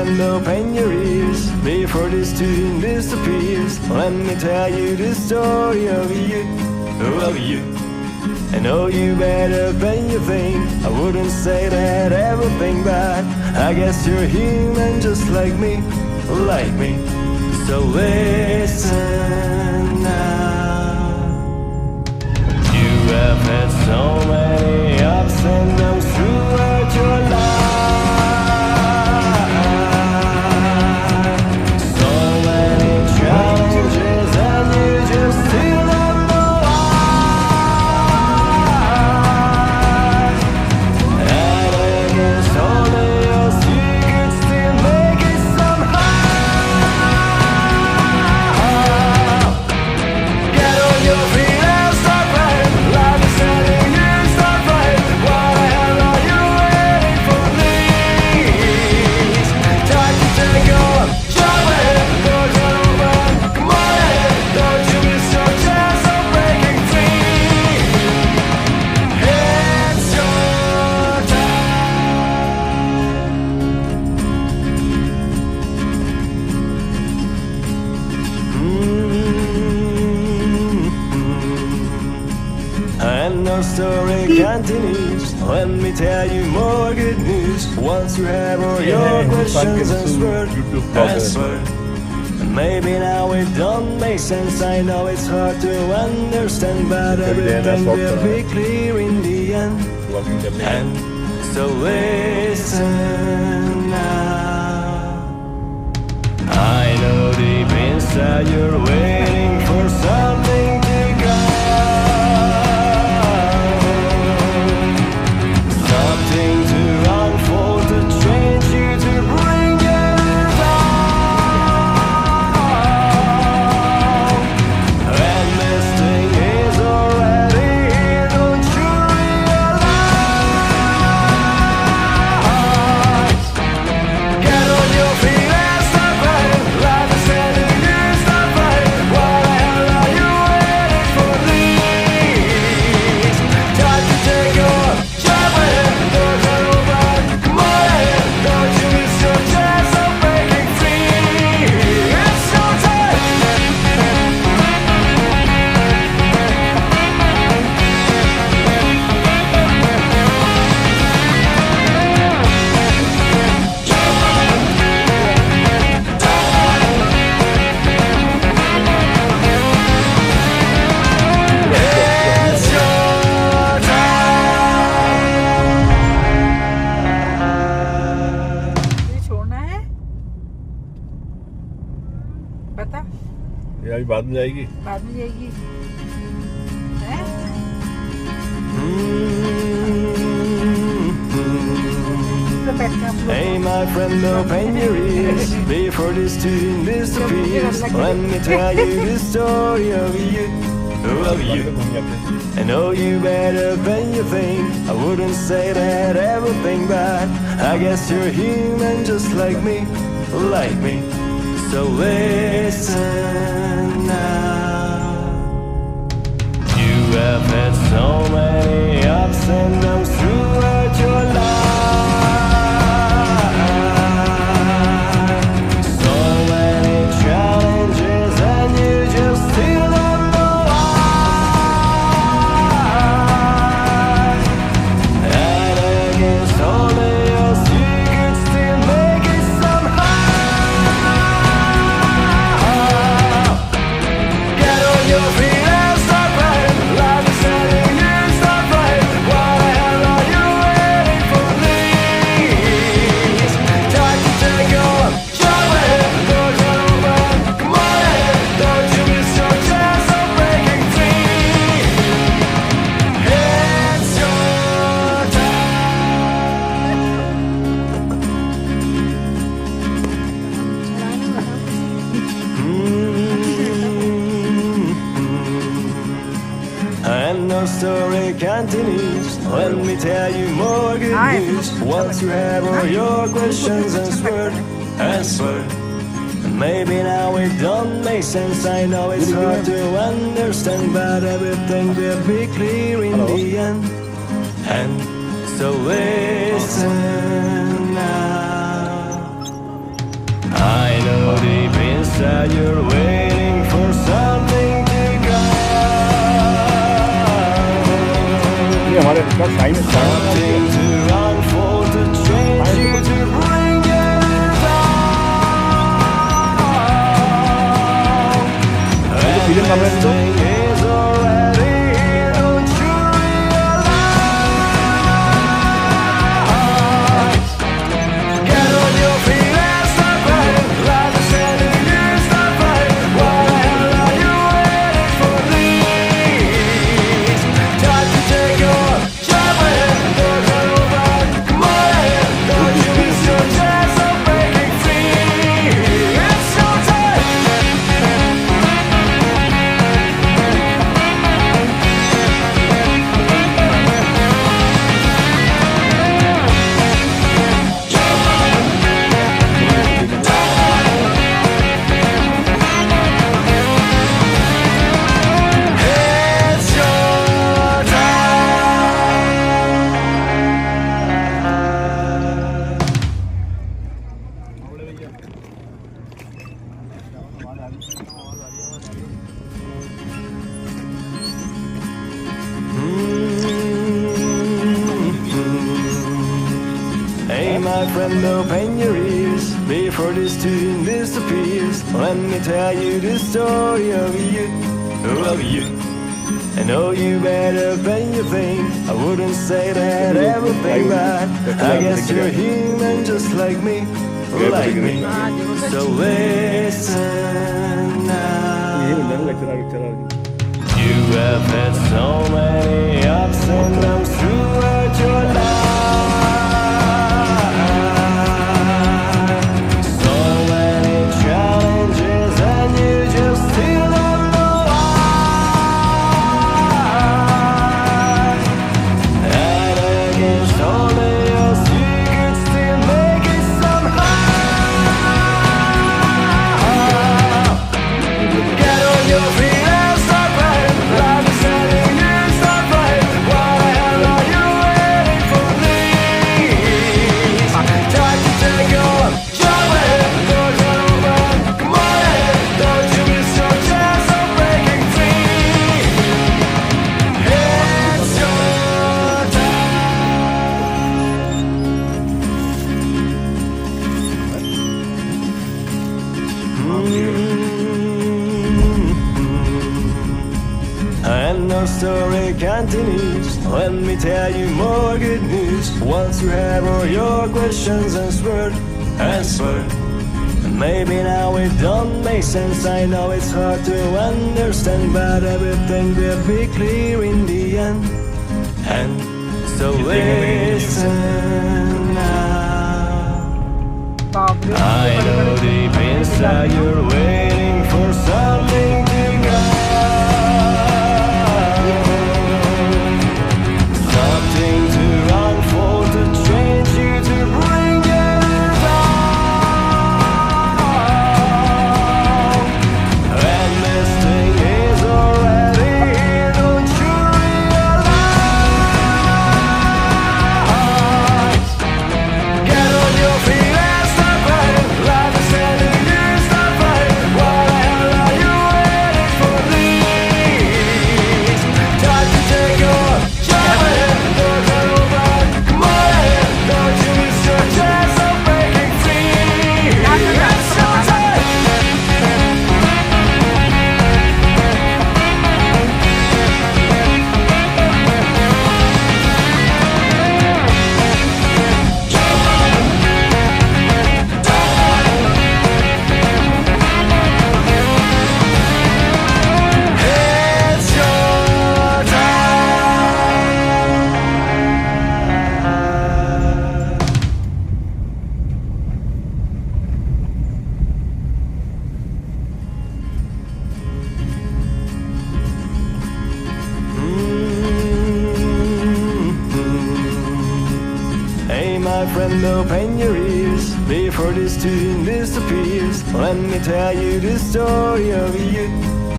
friend, open your ears before this tune disappears. Let me tell you the story of you, of you. I know you better than you think. I wouldn't say that everything bad. I guess you're human just like me, like me. So listen now. You have had so many ups and downs throughout your life. So many challenges and you just still don't know why. And against all the odds you could still make it somehow. Get on your feet and start right. Life is telling you start right. What the hell are you waiting for, please? Time to take on, jump ahead, doors are open, come on ahead. Don't you miss your chance of breaking free. It's your And our story continues. Let me tell you more good news. Once you have all your questions answered, And maybe now it don't make sense. I know it's hard to understand, but everything will be clear in the end. And so listen now. I know deep inside you're waiting for something to go. Something to unfold, to change you, to bring you down. And this thing is already here, don't you realize? Get on your feet and start right. Life is telling you start right. What the hell are you waiting for, please? Time to take on, jump ahead, doors are open, come on ahead. Don't you miss your chance of breaking free. It's your time. It's your time. तुझे छोड़ना है पता ये अभी बाद में जाएगी। बाद में जाएगी हैं? तो बैठना आप लोग। Hey my friend, open your ears before this tune disappears. Let me tell you the story of you, of you. I know you better than you think. I wouldn't say that everything bad. I guess you're human just like me, like me. So listen now. You have had so many ups and downs throughout your life. So many challenges and you just still don't know why. And against all the odds you could still make it somehow. Get on your feet and start right. Life is telling you start right. What the hell are you waiting for, please? Time to take on, jump ahead, doors are open, come on ahead. Don't you miss your chance of breaking free. It's your And our story continues. Let me tell you more good news. Once you have all your questions answered, And maybe now it don't make sense. I know it's hard to understand, but everything will be clear in the end. And so listen now. inside you're waiting for something to come. ये हमारे इसका sign Something to unfold, to change you, to bring it down. And feeling this कर रहे हैं तो? thing is already here, don't you realize? Get on your feet and start fighting, like the standing you start fighting. Why the hell are you waiting for these? Time to take your jump ahead, don't hold back, come on ahead. Don't you miss your chance of breaking free. It's your time. It's your time. Hey my friend, open your ears before this tune disappears. Let me tell you the story of you. I know you better than you think. I wouldn't say that everything bad. I guess you're human just like me, like me. So listen now. You have had so many ups and downs throughout your life. So many challenges and you just still don't know why. And against all the odds you could still make it somehow. Get on your feet and start fighting, like the standing you start fighting. Why the hell are you waiting for these? Time to take your jump ahead, don't hold back, come on ahead. Don't you miss your chance of breaking free. It's your And the story continues. Let me tell you more good news. Once you have all your questions answered. And maybe now it don't make sense. I know it's hard to understand, but everything will be clear in the end. And so listen now. बाप रे I know deep inside you're waiting for something to come. Something to unfold, to change you, to bring it down. And this thing is already here, don't you realize? Get on your feet and start fighting, like the standing you start fighting. Why the hell are you waiting for these? Time to take your jump ahead, don't hold back, come on ahead. Don't you miss your chance of breaking free. It's your time. It's your time. Hey my friend, open your ears before this tune disappears. Let me tell you the story of you.